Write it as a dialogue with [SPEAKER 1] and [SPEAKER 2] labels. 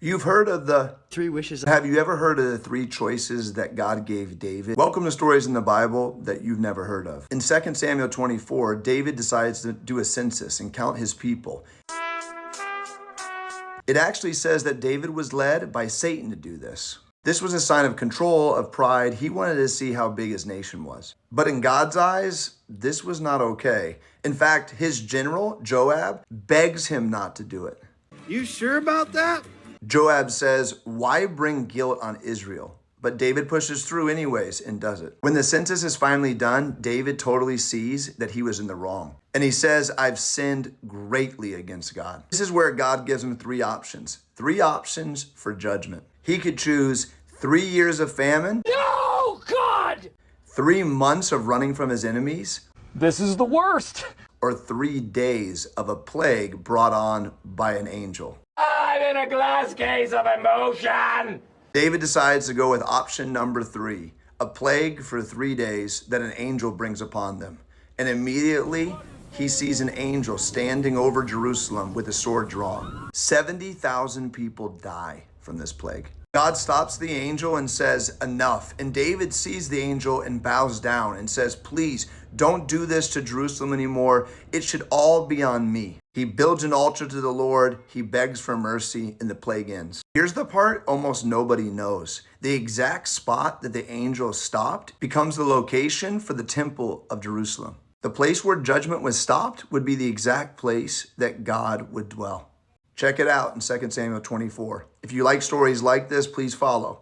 [SPEAKER 1] You've heard of the
[SPEAKER 2] Three wishes.
[SPEAKER 1] Have you ever heard of the three choices that God gave David? Welcome to stories in the Bible that you've never heard of. In 2 Samuel 24, David decides to do a census and count his people. It actually says that David was led by Satan to do this. This was a sign of control, of pride. He wanted to see how big his nation was. But in God's eyes, this was not okay. In fact, his general, Joab, begs him not to do it.
[SPEAKER 3] You sure about that?
[SPEAKER 1] Joab says, "Why bring guilt on Israel?" But David pushes through anyways and does it. When the census is finally done, David totally sees that he was in the wrong. And he says, "I've sinned greatly against God." This is where God gives him three options for judgment. He could choose 3 years of famine.
[SPEAKER 4] No, God!
[SPEAKER 1] 3 months of running from his enemies,
[SPEAKER 4] This is the worst.
[SPEAKER 1] or 3 days of a plague brought on by an angel.
[SPEAKER 4] I'm in a glass case of emotion.
[SPEAKER 1] David decides to go with option number 3, a plague for 3 days that an angel brings upon them. And immediately he sees an angel standing over Jerusalem with a sword drawn. 70,000 people die from this plague. God stops the angel and says, "Enough." And David sees the angel and bows down and says, "Please don't do this to Jerusalem anymore. It should all be on me." He builds an altar to the Lord. He begs for mercy, and the plague ends. Here's the part almost nobody knows. The exact spot that the angel stopped becomes the location for the temple of Jerusalem. The place where judgment was stopped would be the exact place that God would dwell. Check it out in 2 Samuel 24. If you like stories like this, please follow.